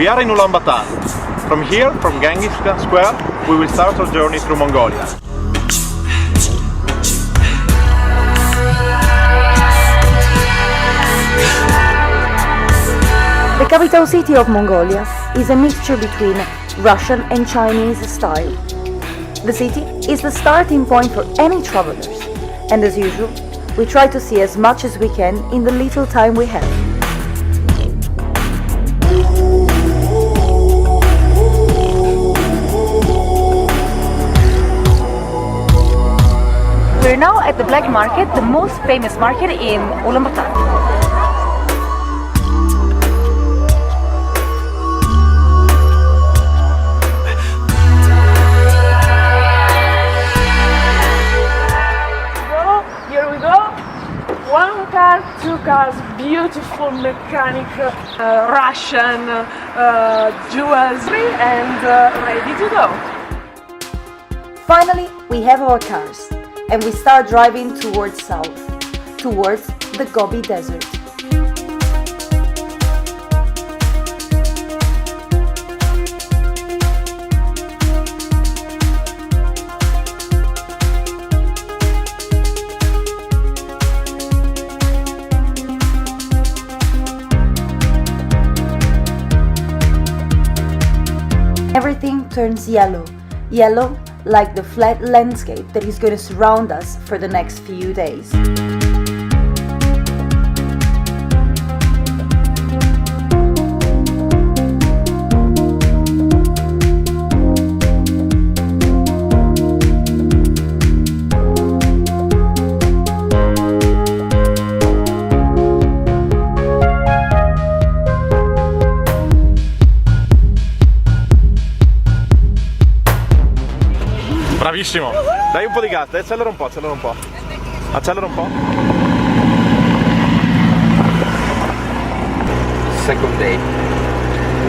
We are in Ulaanbaatar. From here, from Genghis Khan Square, we will start our journey through Mongolia. The capital city of Mongolia is a mixture between Russian and Chinese style. The city is the starting point for any travelers, and as usual, we try to see as much as we can in the little time we have. We're now at the Black Market, the most famous market in Ulaanbaatar. One car, two cars, beautiful mechanic, Russian jewelry, and ready to go. Finally, we have our cars, and we start driving towards south, towards the Gobi Desert. Everything turns yellow, yellow like the flat landscape that is going to surround us for the next few days. Bravissimo! Dai un po' di gas, dai, accelera un po', accelera un po'. Accelera un po'. Second day,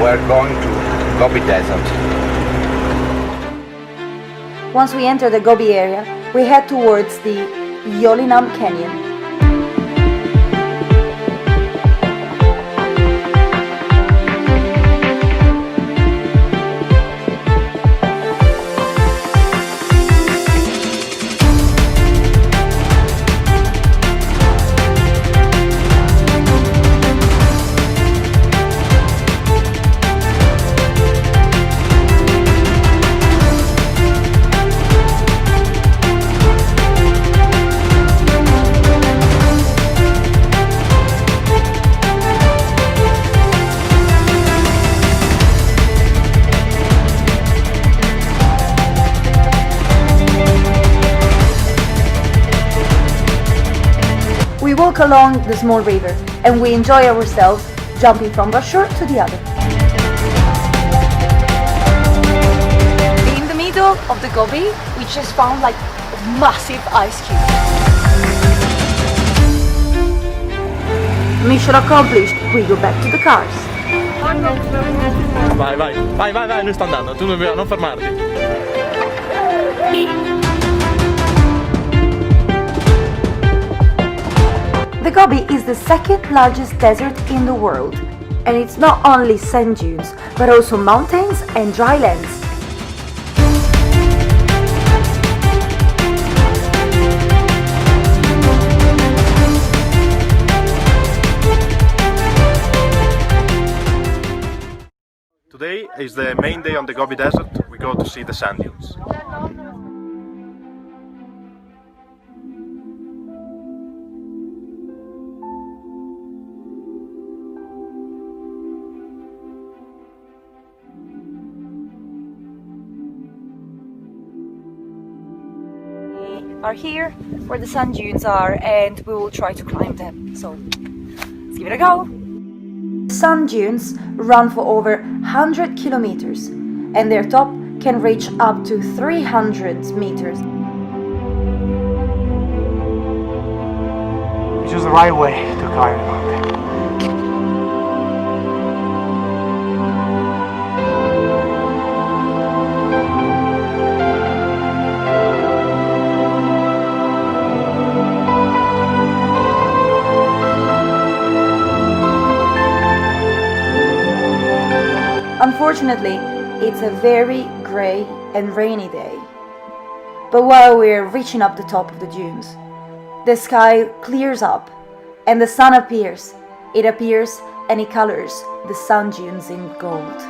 we're going to Gobi Desert. Once we enter the Gobi area, we head towards the Yolinam Canyon. We walk along the small river and we enjoy ourselves jumping from one shore to the other. In the middle of the Gobi, we just found like a massive ice cube. Mission accomplished, we go back to the cars. Vai, vai, vai, vai, vai, lui sta andando, tu non fermarti. The Gobi is the second largest desert in the world, and it's not only sand dunes, but also mountains and dry lands. Today is the main day on the Gobi Desert. We go to see the sand dunes. Are here where the sand dunes are, and we will try to climb them. So let's give it a go. Sand dunes run for over 100 kilometers, and their top can reach up to 300 meters. We choose the right way to climb the mountain. Unfortunately, it's a very grey and rainy day. But while we're reaching up the top of the dunes, the sky clears up and the sun appears. It appears and it colors the sand dunes in gold.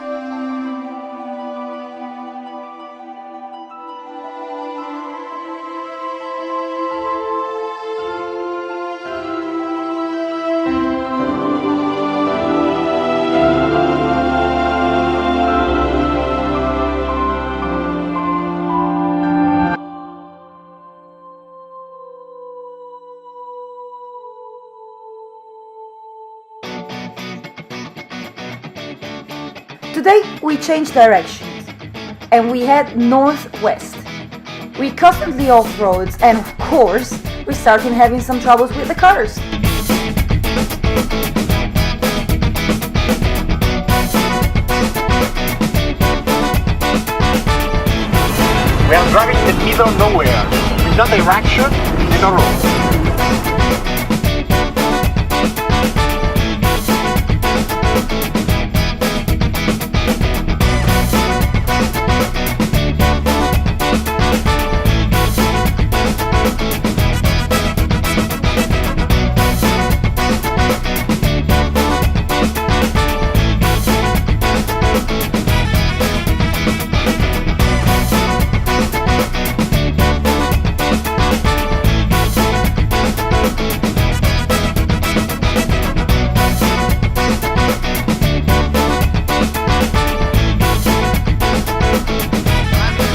Today we changed directions and we head northwest. We constantly off roads and of course we started having some troubles with the cars. We are driving in the middle of nowhere, with no direction and no road.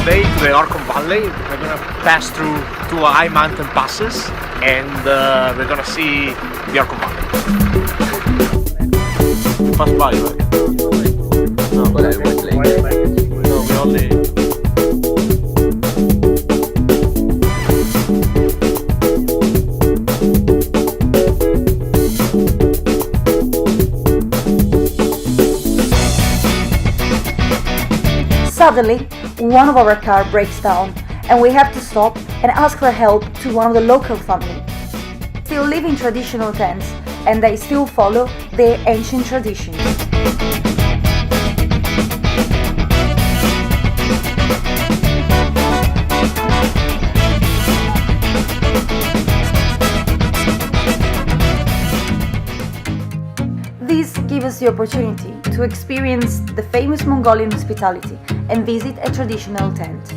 Today to the Orcon Valley, we're gonna pass through two high mountain passes and we're gonna see the Orcon Valley. Pass by, right? No, no, we only... Suddenly, one of our car breaks down and we have to stop and ask for help to one of the local family. Still live in traditional tents and they still follow their ancient traditions. This gives us the opportunity to experience the famous Mongolian hospitality and visit a traditional tent.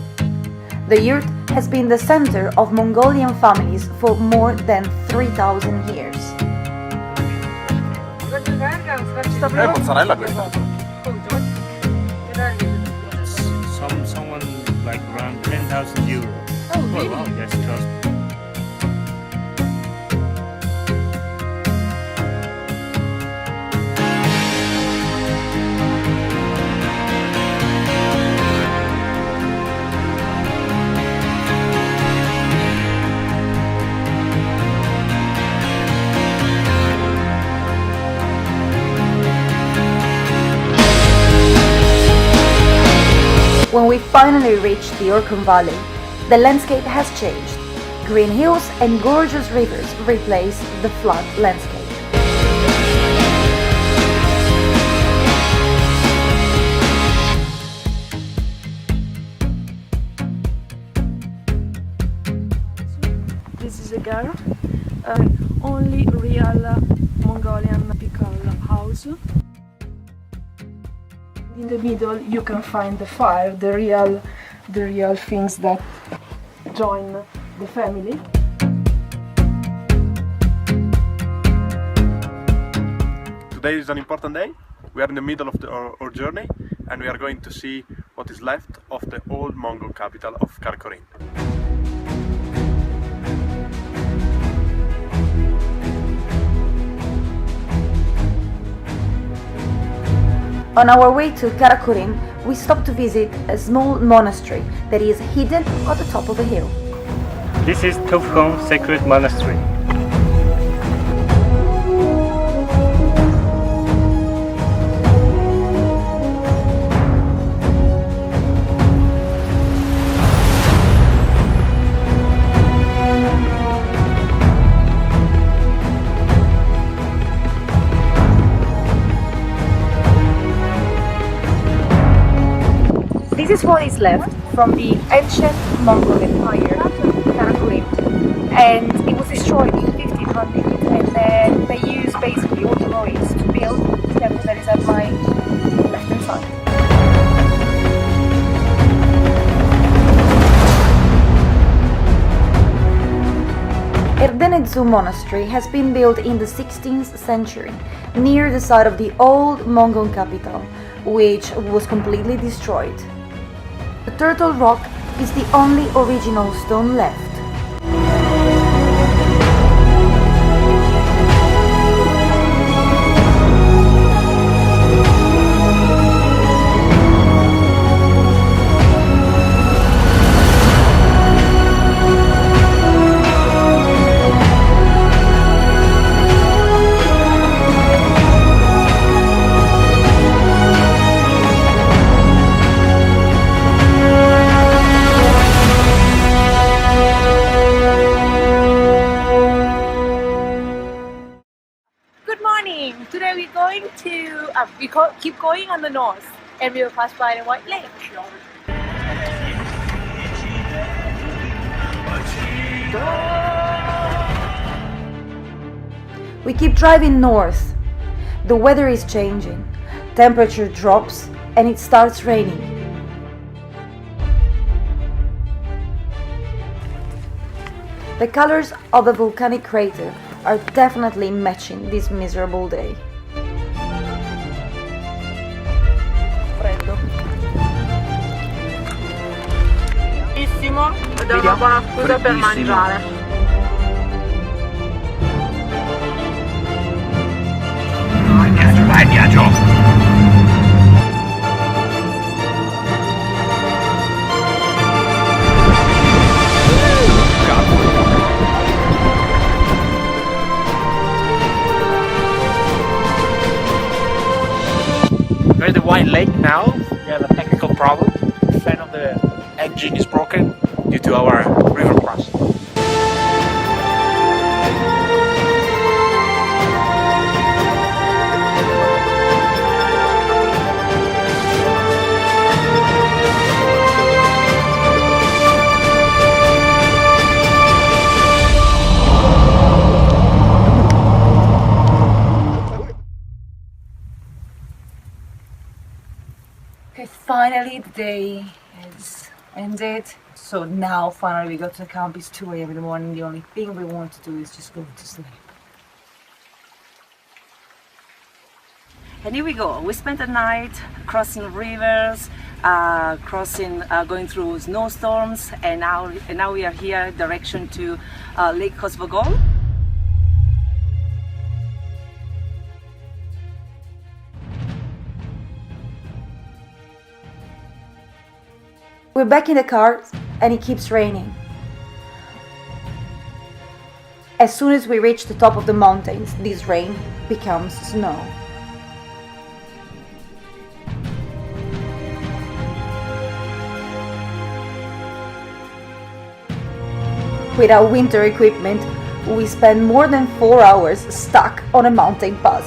The yurt has been the center of Mongolian families for more than 3,000 years. mozzarella questa. Someone like around 10,000 euro. Oh, really? Wow. Yes, trust. When we finally reached the Orcon Valley, the landscape has changed. Green hills and gorgeous rivers replace the flat landscape. This is a girl, only real Mongolian typical house. In the middle you can find the fire, the real things that join the family. Today is an important day. We are in the middle of our journey and we are going to see what is left of the old Mongol capital of Karakorum. On our way to Karakorum, we stopped to visit a small monastery that is hidden at the top of a hill. This is Tufkon Sacred Monastery. is left from the ancient Mongol Empire that lived, and it was destroyed in 1500, and then they used basically all the ruins to build the temple that is at my left hand side. Erdenezu Monastery has been built in the 16th century near the site of the old Mongol capital, which was completely destroyed. The Turtle Rock is the only original stone left. Today we're going to keep going on the north, and we will pass by the White Lake. We keep driving north. The weather is changing. Temperature drops and it starts raining. The colors of the volcanic crater are definitely matching this miserable day. Freddo. Bellissimo, ed è una buona scusa per mangiare. Vai, viaggio! We're at the White Lake now. We have a technical problem. The fan of the engine is broken due to our river crossing. Okay, finally the day is ended. So now finally we got to the camp. It's 2 a.m. in the morning. The only thing we want to do is just go to sleep. And here we go. We spent the night crossing rivers, going through snowstorms, and now we are here direction to Lake Kosvogol. We're back in the car and it keeps raining. As soon as we reach the top of the mountains, this rain becomes snow. With our winter equipment, we spend more than 4 hours stuck on a mountain pass.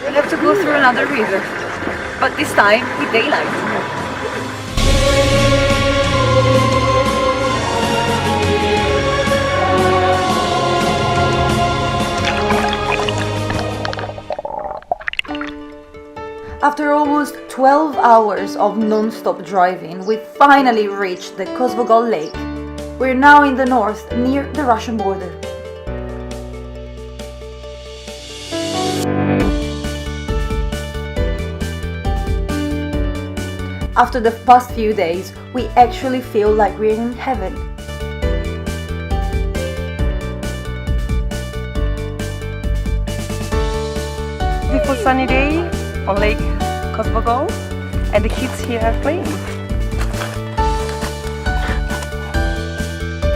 We have to go through another river, but this time with daylight. After almost 12 hours of non-stop driving, we finally reached the Kosvogol Lake. We're now in the north, near the Russian border. After the past few days, we actually feel like we're in heaven. Beautiful sunny day on Lake Kosbogol, and the kids here are playing.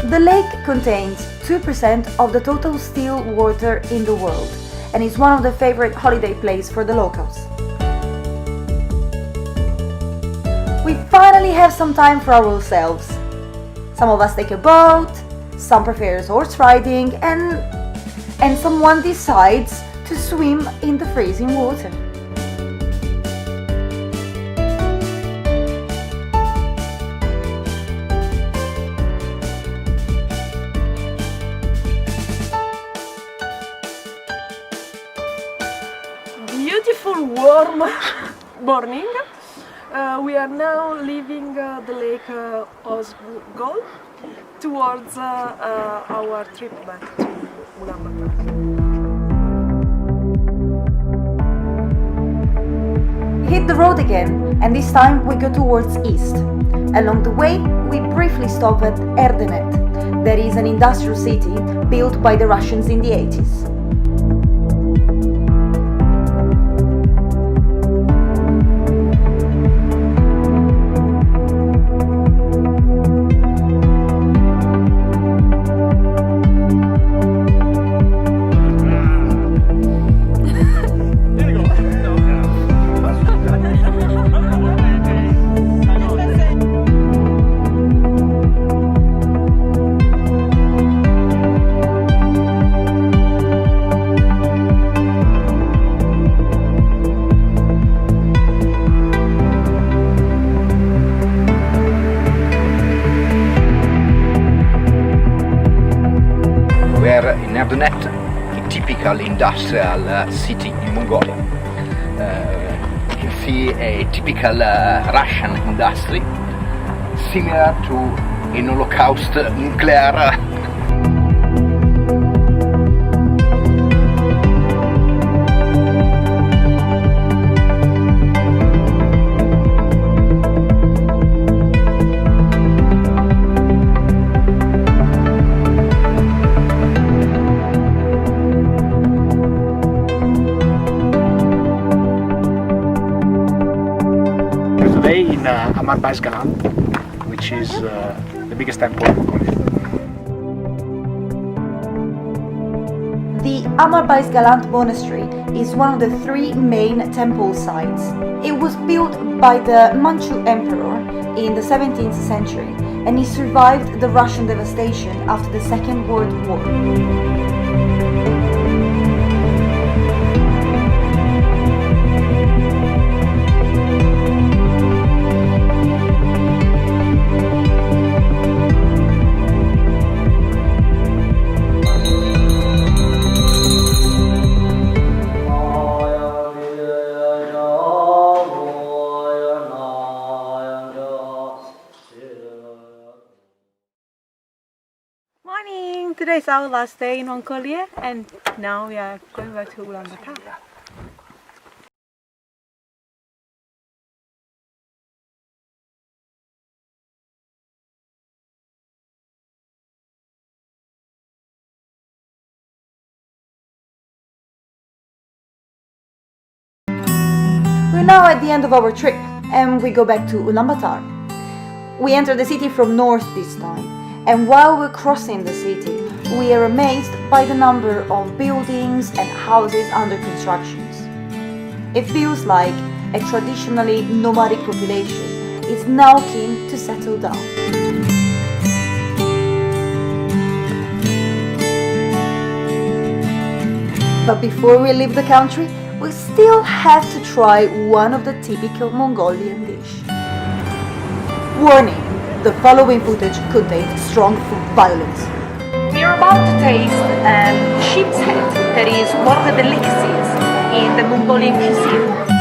The lake contains 2% of the total still water in the world and is one of the favorite holiday places for the locals. We finally have some time for ourselves. Some of us take a boat, some prefer horse riding, and someone decides to swim in the freezing water. Beautiful warm morning. We are now leaving the lake Osgol towards our trip back to Ulaanbaatar. Hit the road again, and this time we go towards east. Along the way, we briefly stop at Erdenet. That is an industrial city built by the Russians in the 80s. In Erdenet, a typical industrial city in Mongolia. You can see a typical Russian industry, similar to an Holocaust nuclear. Today in Amarbais Galant, which is the biggest temple in Mongolia. The Amarbais Galant Monastery is one of the 3 main temple sites. It was built by the Manchu Emperor in the 17th century, and it survived the Russian devastation after the Second World War. Morning! Today is our last day in Mongolia, and now we are going back to Ulaanbaatar. We're now at the end of our trip, and we go back to Ulaanbaatar. We enter the city from north this time, and while we're crossing the city, we are amazed by the number of buildings and houses under construction. It feels like a traditionally nomadic population is now keen to settle down. But before we leave the country, we still have to try one of the typical Mongolian dishes. Warning! The following footage contains strong food violence. We are about to taste sheep's head, that is one of the delicacies in the Mongolian cuisine.